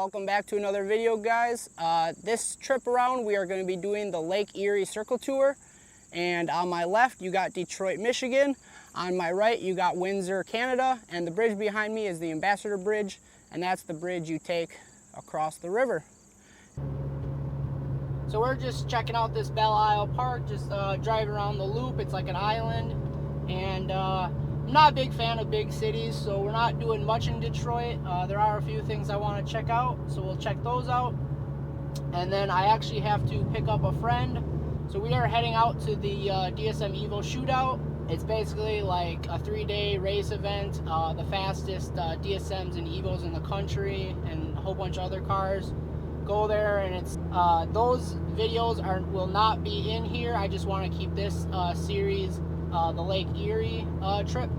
welcome back to another video, guys. This trip around we are going to be doing the Lake Erie Circle Tour, and on my left you got Detroit, Michigan. On my right you got Windsor, Canada, and the bridge behind me is the Ambassador Bridge, and that's the bridge you take across the river. So we're just checking out this Belle Isle Park, just driving around the loop. It's like an island, and I'm not a big fan of big cities, so we're not doing much in Detroit. There are a few things I want to check out, so we'll check those out. And then I actually have to pick up a friend. So we are heading out to the DSM Evo Shootout. It's basically like a 3-day race event, the fastest DSMs and Evos in the country, and a whole bunch of other cars go there. And it's those videos will not be in here. I just want to keep this series the Lake Erie trip.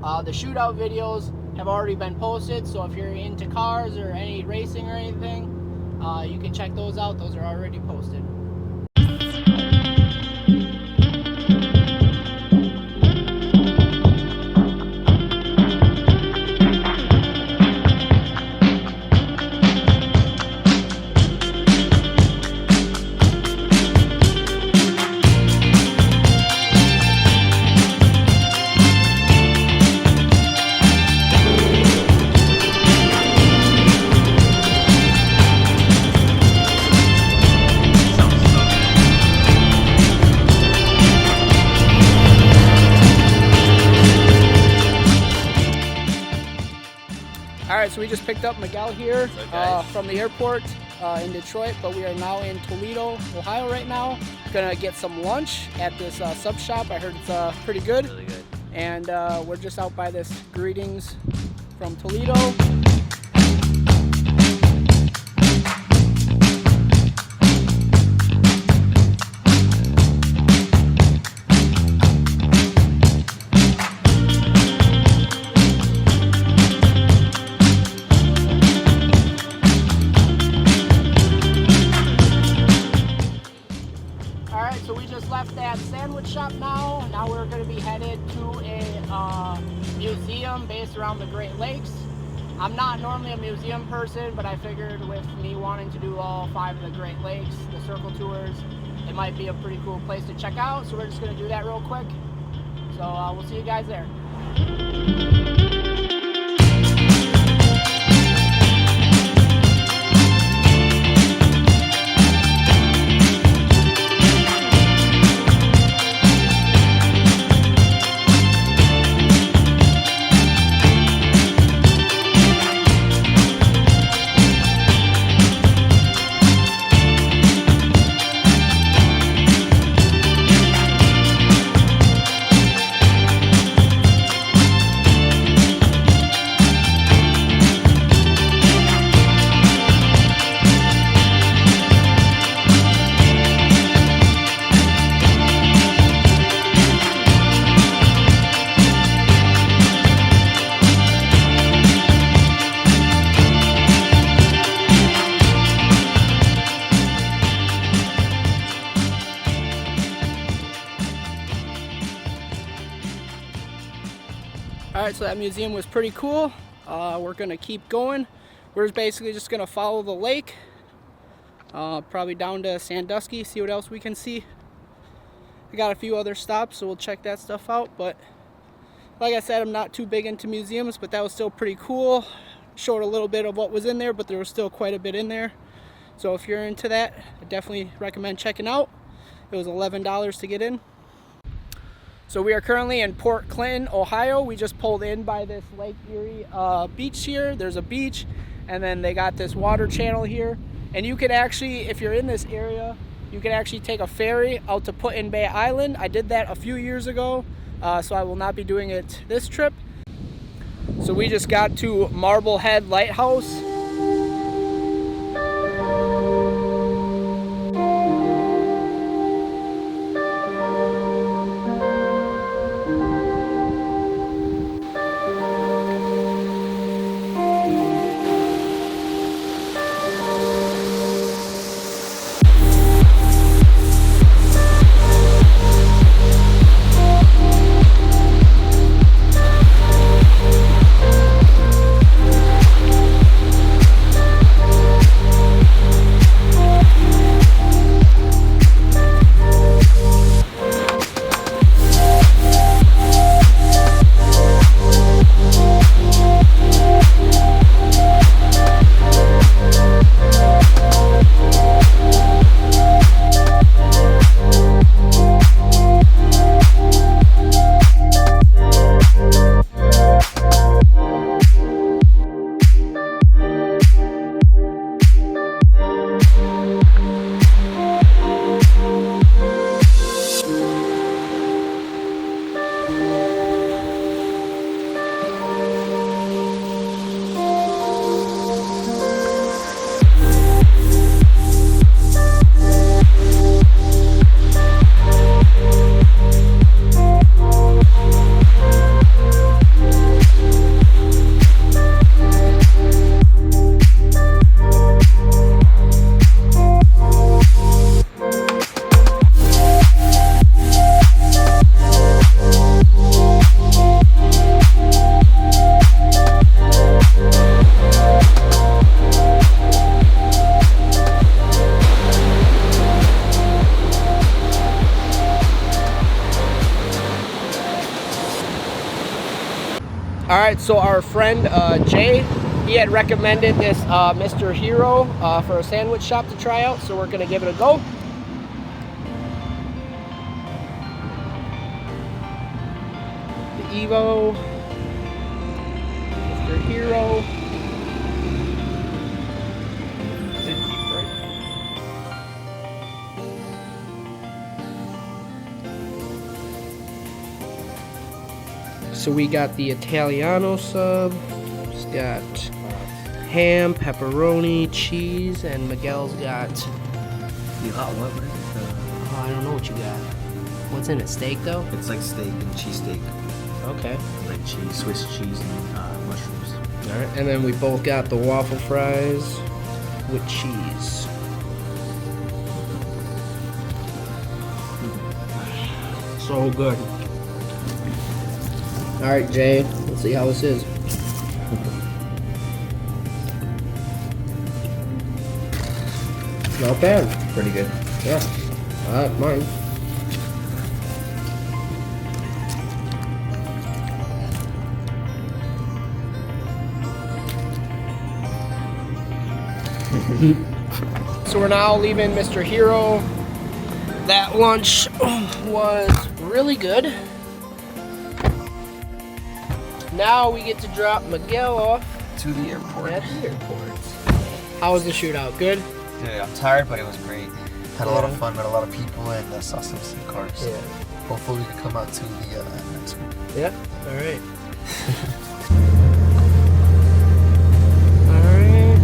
The shootout videos have already been posted, so if you're into cars or any racing or anything, you can check those out. Those are already posted. Alright, so we just picked up Miguel here from the airport in Detroit, but we are now in Toledo, Ohio right now. Gonna get some lunch at this sub shop. I heard it's pretty good. Really good. And we're just out by this Greetings from Toledo. So we just left that sandwich shop now. Now we're going to be headed to a museum based around the Great Lakes. I'm not normally a museum person, but I figured with me wanting to do all 5 of the Great Lakes, the circle tours, it might be a pretty cool place to check out. So we're just going to do that real quick. So we'll see you guys there. Alright, so that museum was pretty cool. We're going to keep going. We're basically just going to follow the lake. Probably down to Sandusky, see what else we can see. We got a few other stops, so we'll check that stuff out. But like I said, I'm not too big into museums, but that was still pretty cool. Showed a little bit of what was in there, but there was still quite a bit in there. So if you're into that, I definitely recommend checking out. It was $11 to get in. So we are currently in Port Clinton, Ohio. We just pulled in by this Lake Erie beach here. There's a beach, and then they got this water channel here. And you can actually, if you're in this area, you can actually take a ferry out to Put-in-Bay Island. I did that a few years ago, so I will not be doing it this trip. So we just got to Marblehead Lighthouse. Alright, so our friend Jay, he had recommended this Mr. Hero for a sandwich shop to try out, so we're going to give it a go. The Evo, Mr. Hero. Is it deep fried? So we got the Italiano sub. It's got ham, pepperoni, cheese, and Miguel's got. What is it? I don't know what you got. What's in it? Steak though? It's like steak and cheesesteak. Okay. Like cheese, Swiss cheese, and mushrooms. All right, and then we both got the waffle fries with cheese. So good. All right, Jay. Let's see how this is. Not bad. Pretty good. Yeah. I like mine. So we're now leaving Mr. Hero. That lunch was really good. Now we get to drop Miguel off To the airport. at the airport. How was the shootout? Good? Dude, I'm tired, but it was great. Had a lot of fun, met a lot of people, and saw some cars. Yeah. Hopefully we can come out to the next one. Yeah. All right. All right.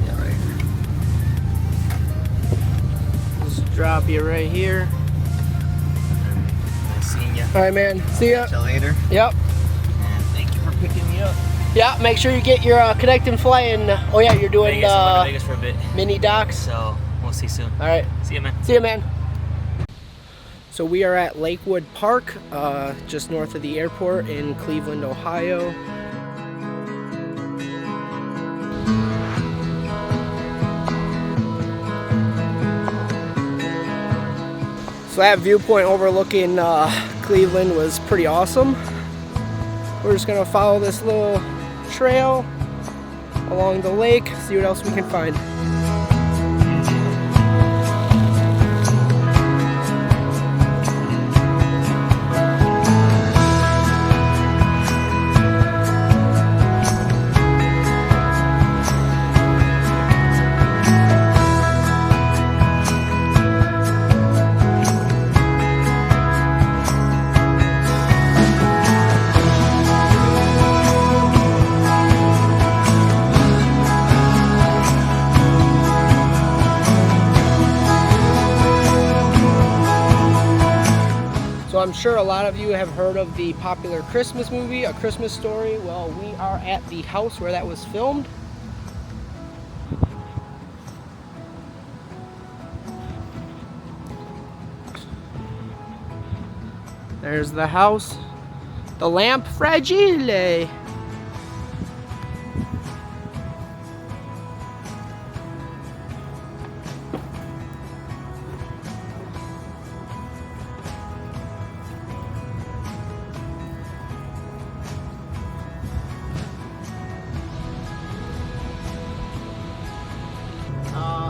Yeah, right. Just drop you right here. Nice seeing you. All right, man. See ya. Till later. Yep. And thank you for picking me up. Yeah. Make sure you get your connect and fly and. Oh yeah, you're doing Vegas, I'm going to Vegas for a bit, mini docs. so we'll see soon. All right. See you, man. See you, man. So we are at Lakewood Park, just north of the airport in Cleveland, Ohio. So that viewpoint overlooking Cleveland was pretty awesome. We're just gonna follow this little trail along the lake, see what else we can find. So I'm sure a lot of you have heard of the popular Christmas movie, A Christmas Story. Well, we are at the house where that was filmed. There's the house. The lamp fragile.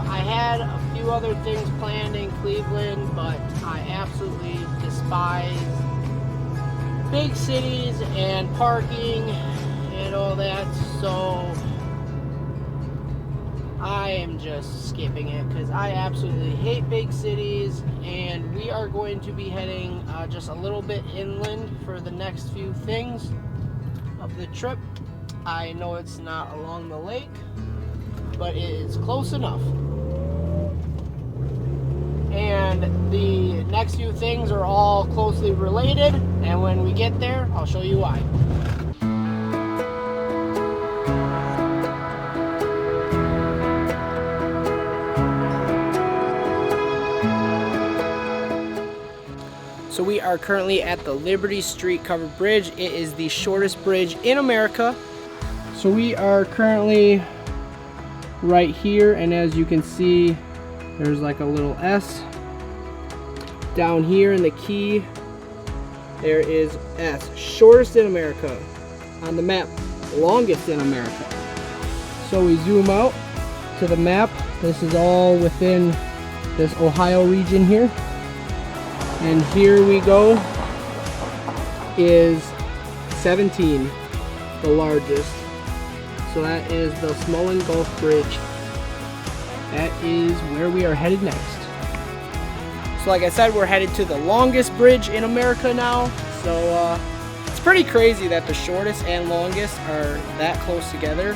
I had a few other things planned in Cleveland, but I absolutely despise big cities and parking and all that, so I am just skipping it because I absolutely hate big cities, and we are going to be heading just a little bit inland for the next few things of the trip. I know it's not along the lake, but it is close enough. And the next few things are all closely related, and when we get there, I'll show you why. So we are currently at the Liberty Street covered bridge. It is the shortest bridge in America. So we are currently right here, and as you can see, there's like a little S Down here in the key, there is S, shortest in America. On the map, longest in America. So we zoom out to the map. This is all within this Ohio region here. And here we go is 17, the largest. So that is the Smullen Gulf Bridge. That is where we are headed next. So like I said, we're headed to the longest bridge in America now. So it's pretty crazy that the shortest and longest are that close together.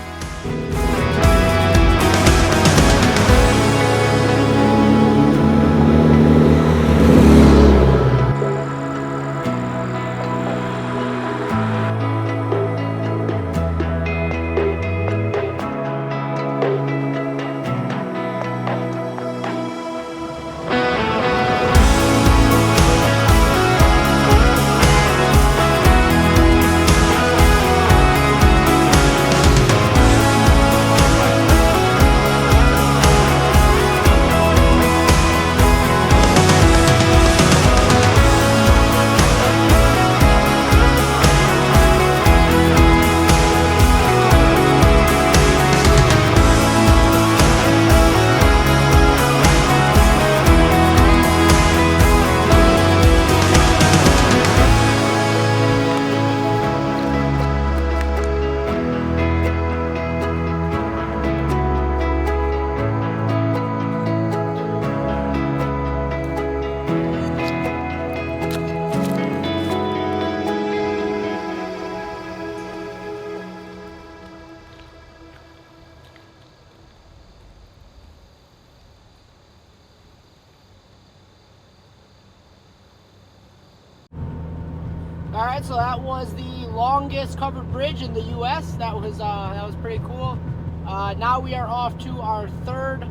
Alright, so that was the longest covered bridge in the US. That was pretty cool. Now we are off to our third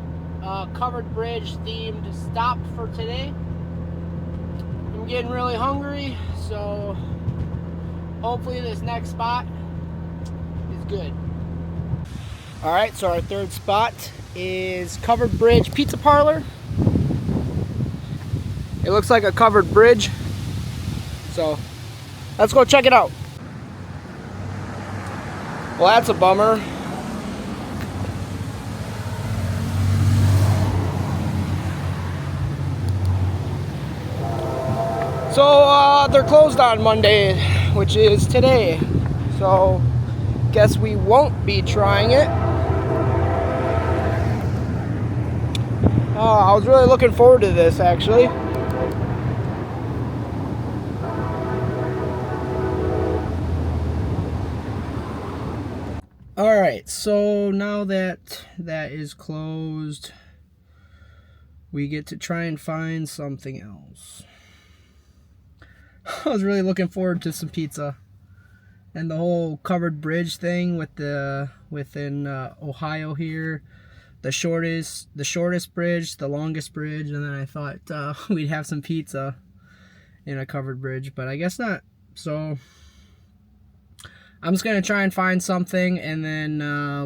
covered bridge themed stop for today. I'm getting really hungry, so hopefully this next spot is good. Alright, so our third spot is Covered Bridge Pizza Parlor. It looks like a covered bridge, so let's go check it out. Well, that's a bummer. So they're closed on Monday, which is today. So guess we won't be trying it. I was really looking forward to this, actually. Alright, so now that that is closed, we get to try and find something else. I was really looking forward to some pizza. And the whole covered bridge thing with within Ohio here. The shortest bridge, the longest bridge, and then I thought we'd have some pizza in a covered bridge, but I guess not. So I'm just gonna try and find something, and then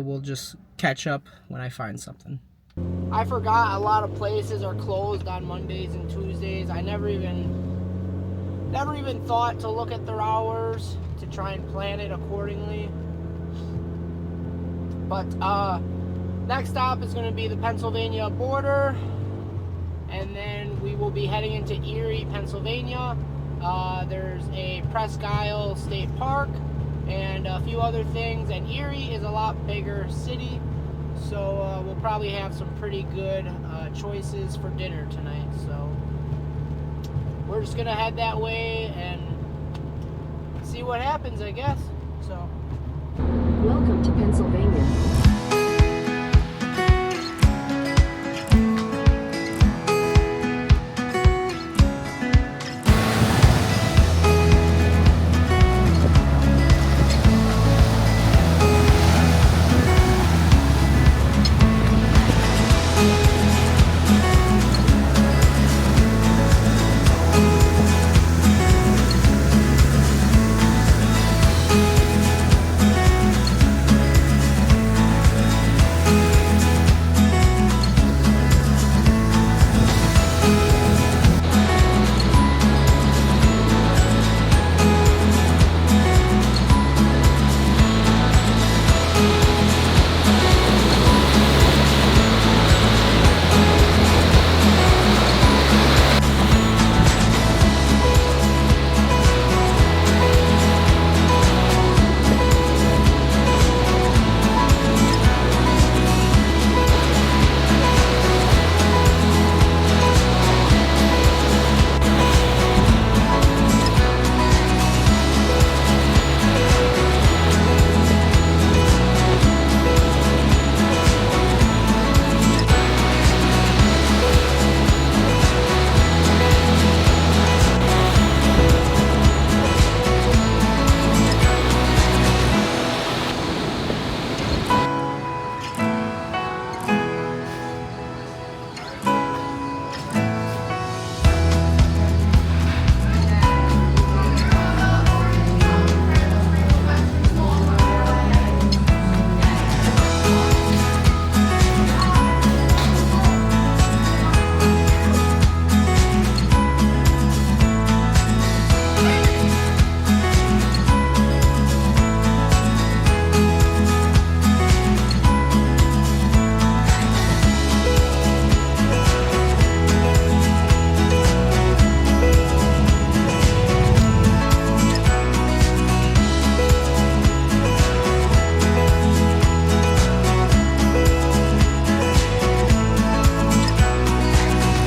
we'll just catch up when I find something. I forgot a lot of places are closed on Mondays and Tuesdays. I never even thought to look at their hours to try and plan it accordingly. But next stop is going to be the Pennsylvania border, and then we will be heading into Erie, Pennsylvania. There's a Presque State Park and a few other things, and Erie is a lot bigger city, so we'll probably have some pretty good choices for dinner tonight. So we're just gonna head that way and see what happens, I guess. So welcome to Pennsylvania.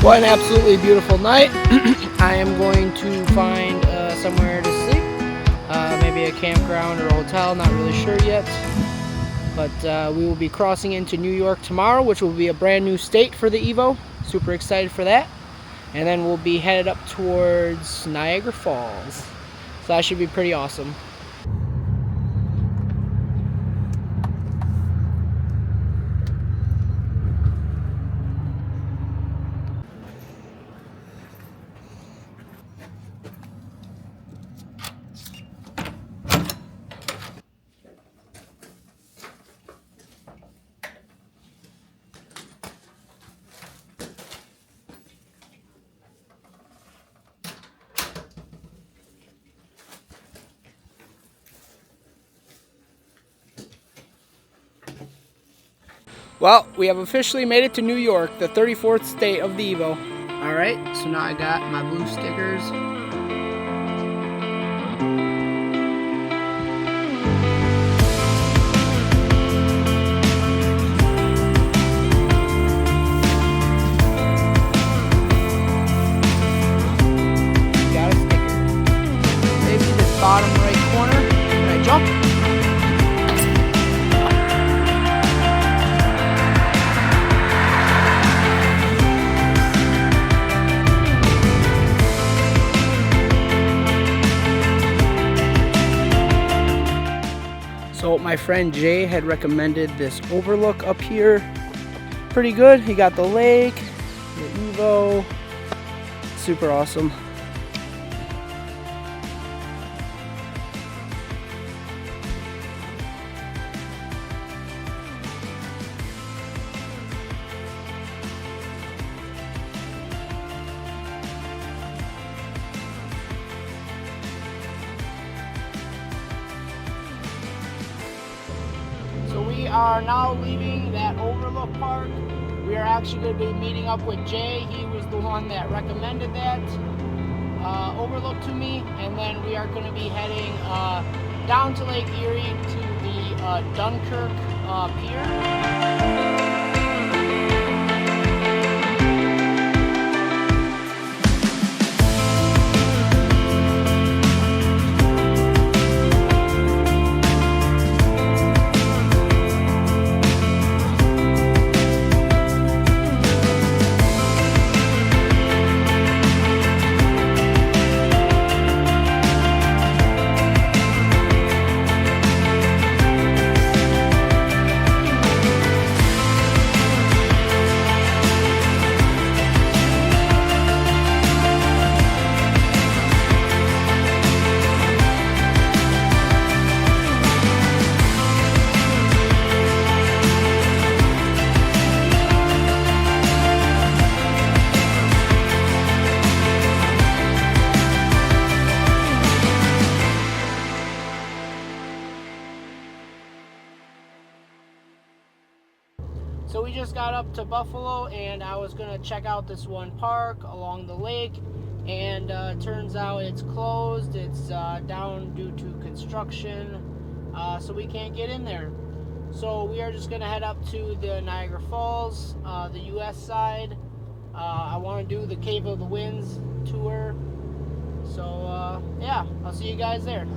What an absolutely beautiful night. I am going to find somewhere to sleep. Maybe a campground or a hotel, not really sure yet. But we will be crossing into New York tomorrow, which will be a brand new state for the Evo. Super excited for that. And then we'll be headed up towards Niagara Falls. So that should be pretty awesome. Well, we have officially made it to New York, the 34th state of the Evo. Alright, so now I got my blue stickers. Got a sticker. Maybe this bottom right corner. Can I jump? So my friend Jay had recommended this overlook up here. Pretty good. He got the lake, the Evo. Super awesome. We are now leaving that Overlook Park. We are actually going to be meeting up with Jay. He was the one that recommended that Overlook to me. And then we are going to be heading down to Lake Erie to the Dunkirk pier. So we just got up to Buffalo and I was gonna check out this one park along the lake, and turns out it's closed. It's down due to construction, so we can't get in there. So we are just gonna head up to the Niagara Falls, the US side. I want to do the Cave of the Winds tour. So yeah, I'll see you guys there.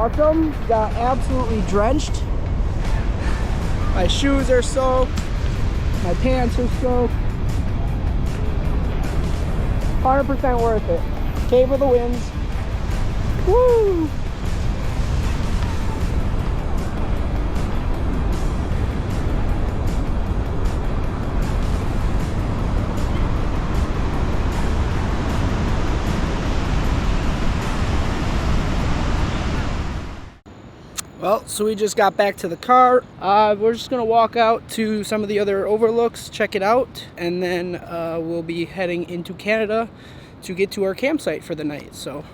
awesome. Got absolutely drenched. My shoes are soaked. My pants are soaked. 100% worth it. Cave of the Winds. Woo! Well, so we just got back to the car. We're just gonna walk out to some of the other overlooks, check it out, and then we'll be heading into Canada to get to our campsite for the night. So.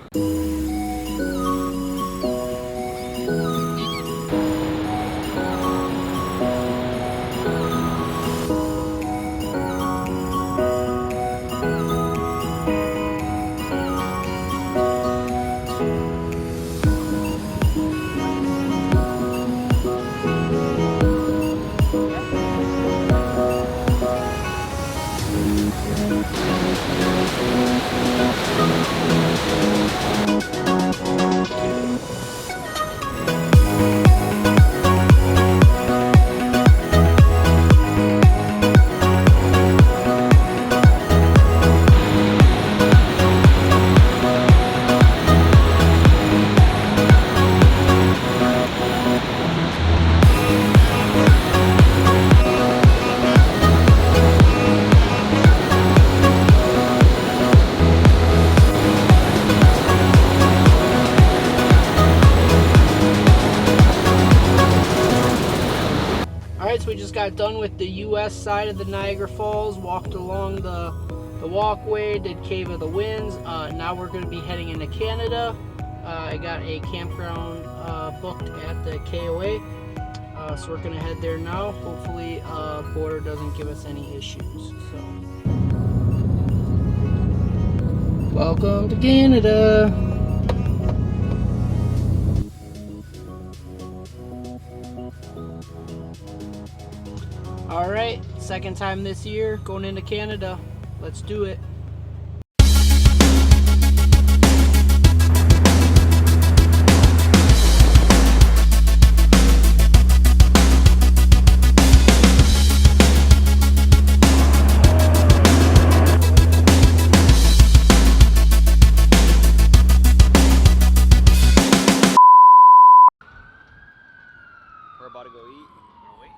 So we just got done with the U.S. side of the Niagara Falls, walked along the walkway, did Cave of the Winds. Now we're going to be heading into Canada. I got a campground booked at the KOA, so we're going to head there now. Hopefully border doesn't give us any issues. So, welcome to Canada. All right, second time this year going into Canada. Let's do it. We're about to go eat. Wanna wait?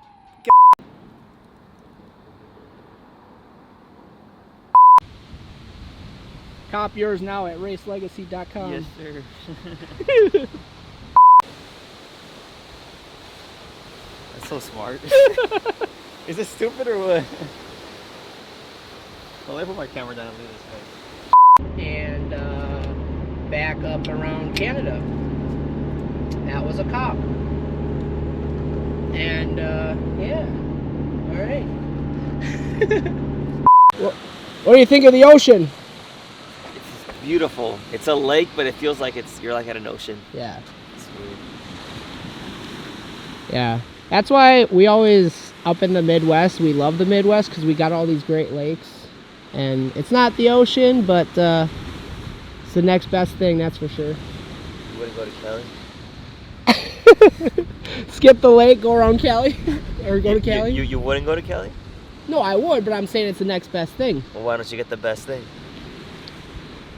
Cop yours now at racelegacy.com. Yes, sir. That's so smart. Is it stupid or what? Well, let me put my camera down and leave this way. And back up around Canada. That was a cop. And yeah, all right. What do you think of the ocean? It's beautiful. It's a lake, but it feels like you're like at an ocean. Yeah. It's weird. Yeah. That's why we always, up in the Midwest, we love the Midwest because we got all these great lakes. And it's not the ocean, but it's the next best thing, that's for sure. You wouldn't go to Cali? Skip the lake, go around Cali, or go to Cali. You wouldn't go to Cali? No, I would, but I'm saying it's the next best thing. Well, why don't you get the best thing?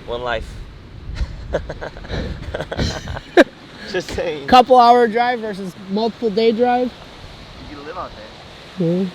One life. Just saying. Couple hour drive versus multiple day drive. You live out there. Yeah.